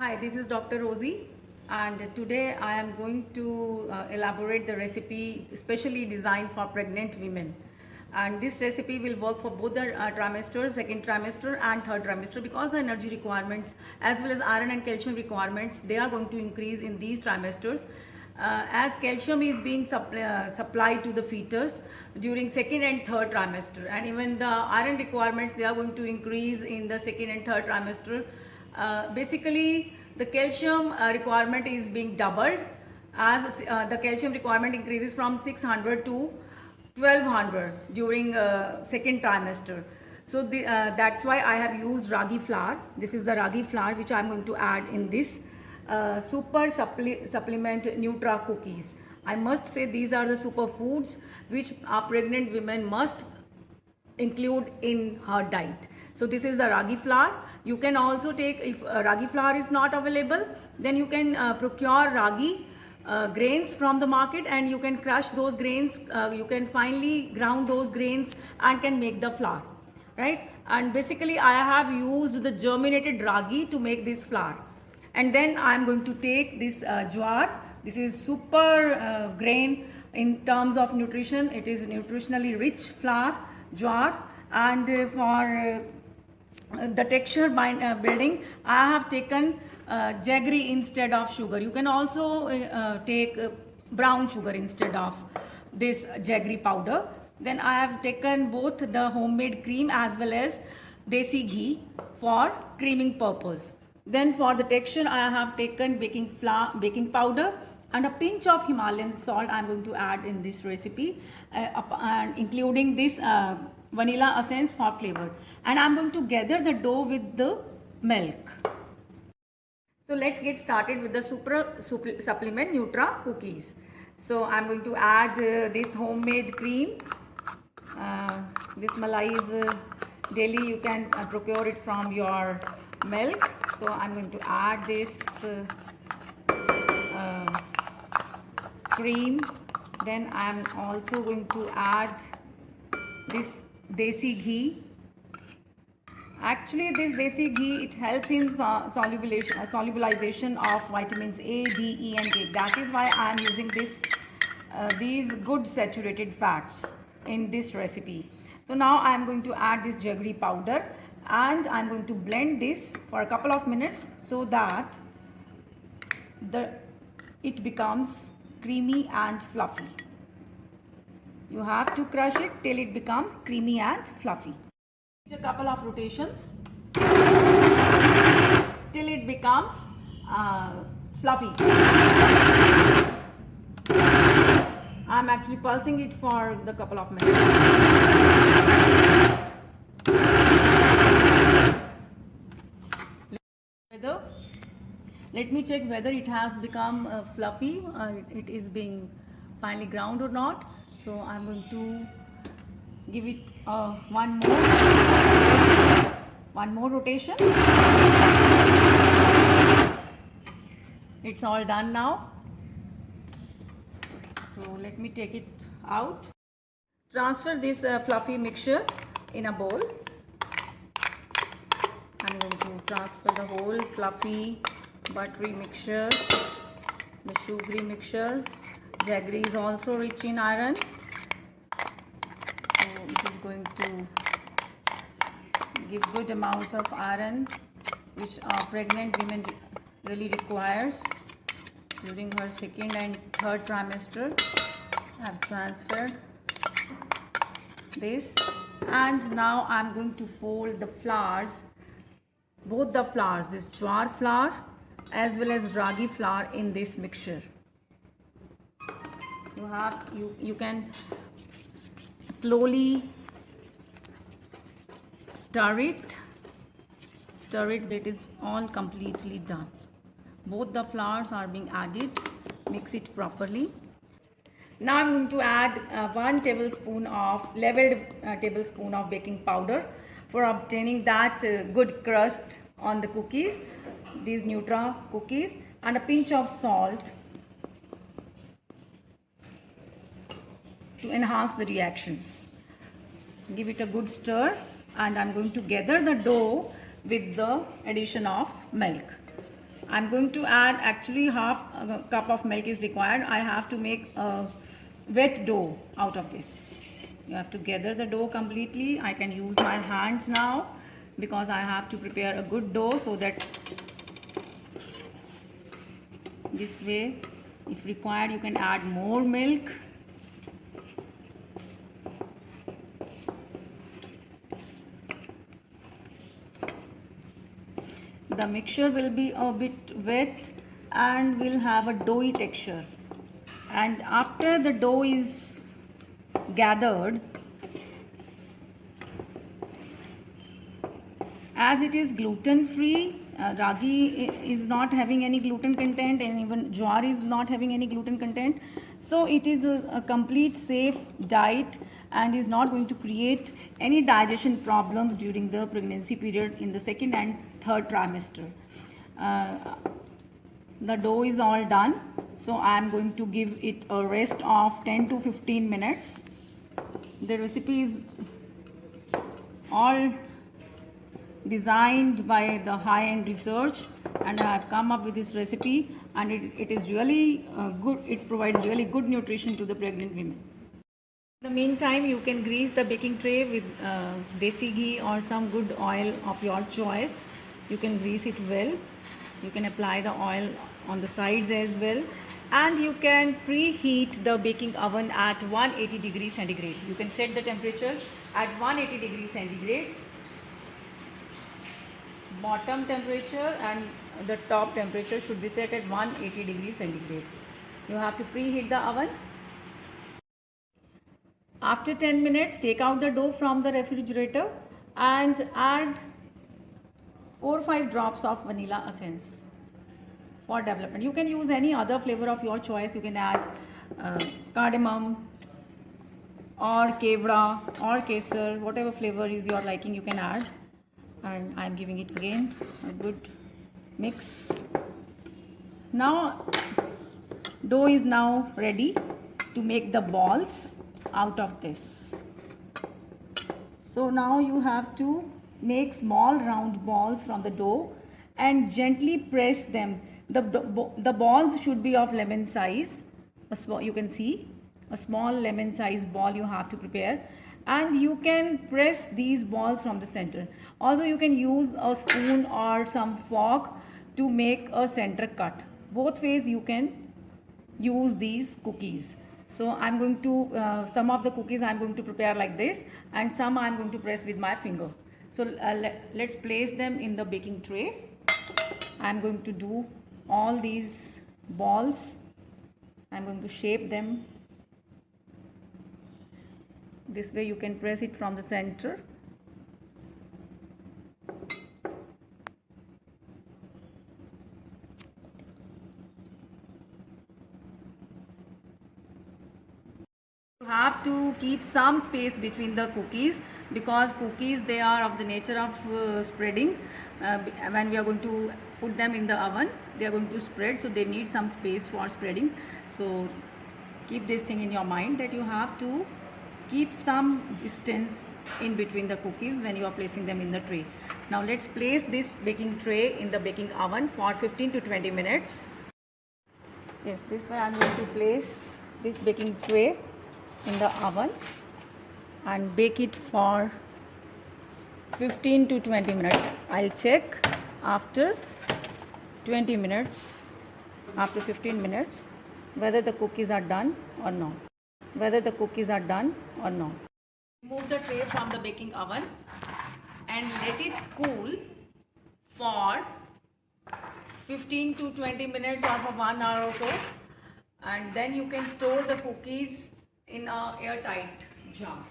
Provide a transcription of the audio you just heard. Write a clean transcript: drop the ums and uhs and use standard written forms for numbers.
Hi, this is Dr. Rosie, and today I am going to elaborate the recipe specially designed for pregnant women. And this recipe will work for both the trimester, second trimester and third trimester, because the energy requirements as well as iron and calcium requirements, they are going to increase in these trimesters. As calcium is being supplied to the fetus during second and third trimester, and even the iron requirements, they are going to increase in the second and third trimester. Basically, the calcium requirement is being doubled as the calcium requirement increases from 600 to 1200 during second trimester. So that's why I have used ragi flour. This is the ragi flour which I am going to add in this super supplement Nutra cookies. I must say these are the superfoods which our pregnant women must include in her diet. So this is the ragi flour. You can also take, if ragi flour is not available, then you can procure ragi grains from the market, and you can crush those grains, you can finely ground those grains and can make the flour, right? And basically I have used the germinated ragi to make this flour. And then I am going to take this jowar. This is super grain in terms of nutrition. It is nutritionally rich flour, jowar. And for the texture building, I have taken jaggery instead of sugar. You can also take brown sugar instead of this jaggery powder. Then I have taken both the homemade cream as well as desi ghee for creaming purpose. Then for the texture, I have taken baking powder and a pinch of Himalayan salt I am going to add in this recipe, and including this vanilla essence for flavor. And I am going to gather the dough with the milk. So let's get started with the supplement Nutra cookies. So I am going to add this homemade cream. This malai is daily, you can procure it from your milk. So I'm going to add this cream. Then I'm also going to add this desi ghee. Actually, this desi ghee, it helps in solubilization of vitamins A, D, E and K. That is why I am using these good saturated fats in this recipe. So now I am going to add this jaggery powder, and I am going to blend this for a couple of minutes so that it becomes creamy and fluffy. You have to crush it till it becomes creamy and fluffy. A couple of rotations till it becomes fluffy. I am actually pulsing it for the couple of minutes. Let me check whether it has become fluffy, it is being finely ground or not. So I am going to give it one more rotation. It's all done now. So let me take it out. Transfer this fluffy mixture in a bowl. I'm going to transfer the whole fluffy buttery mixture, the sugary mixture. Jaggery is also rich in iron, so it is going to give good amounts of iron which our pregnant women really requires during her second and third trimester. I have transferred this, and now I am going to fold the flours, both the flours, this jowar flour as well as ragi flour, in this mixture. You can slowly stir it it is all completely done. Both the flours are being added. Mix it properly. Now I'm going to add 1 tablespoon of leveled tablespoon of baking powder for obtaining that good crust on the cookies, these Nutra cookies, and a pinch of salt to enhance the reactions. Give it a good stir, and I'm going to gather the dough with the addition of milk. I'm going to add, actually half a cup of milk is required. I have to make a wet dough out of this. You have to gather the dough completely. I can use my hands now because I have to prepare a good dough, so that this way, if required, you can add more milk. The mixture will be a bit wet and will have a doughy texture. And after the dough is gathered, as it is gluten free, ragi is not having any gluten content, and even jowar is not having any gluten content, so it is a complete safe diet and is not going to create any digestion problems during the pregnancy period in the second and third trimester. The dough is all done, so I am going to give it a rest of 10 to 15 minutes. The recipe is all designed by the high-end research, and I have come up with this recipe, and it is really good. It provides really good nutrition to the pregnant women. In the meantime, you can grease the baking tray with desi ghee or some good oil of your choice. You can grease it well. You can apply the oil on the sides as well, and you can preheat the baking oven at 180 degrees centigrade. You can set the temperature at 180 degrees centigrade, bottom temperature, and the top temperature should be set at 180 degrees centigrade. You have to preheat the oven. After 10 minutes, take out the dough from the refrigerator and add 4 or 5 drops of vanilla essence for development. You can use any other flavor of your choice. You can add cardamom or kevra or kesar, whatever flavor is your liking, you can add. And I am giving it again a good mix. Now dough is now ready to make the balls out of this. So now you have to make small round balls from the dough and gently press them. The balls should be of lemon size. You can see a small lemon size ball you have to prepare, and you can press these balls from the center. Also, you can use a spoon or some fork to make a center cut. Both ways you can use these cookies. So I'm going to, some of the cookies I'm going to prepare like this, and some I'm going to press with my finger. So let's place them in the baking tray. I'm going to do all these balls. I'm going to shape them. This way you can press it from the center. You have to keep some space between the cookies, because cookies, they are of the nature of spreading. When we are going to put them in the oven, they are going to spread, so they need some space for spreading. So keep this thing in your mind, that you have to keep some distance in between the cookies when you are placing them in the tray. Now let's place this baking tray in the baking oven for 15 to 20 minutes. Yes, this way I am going to place this baking tray in the oven and bake it for 15 to 20 minutes. I'll check after 20 minutes, after 15 minutes, whether the cookies are done or not. Remove the tray from the baking oven and let it cool for 15 to 20 minutes or for 1 hour or so, and then you can store the cookies in a airtight jar.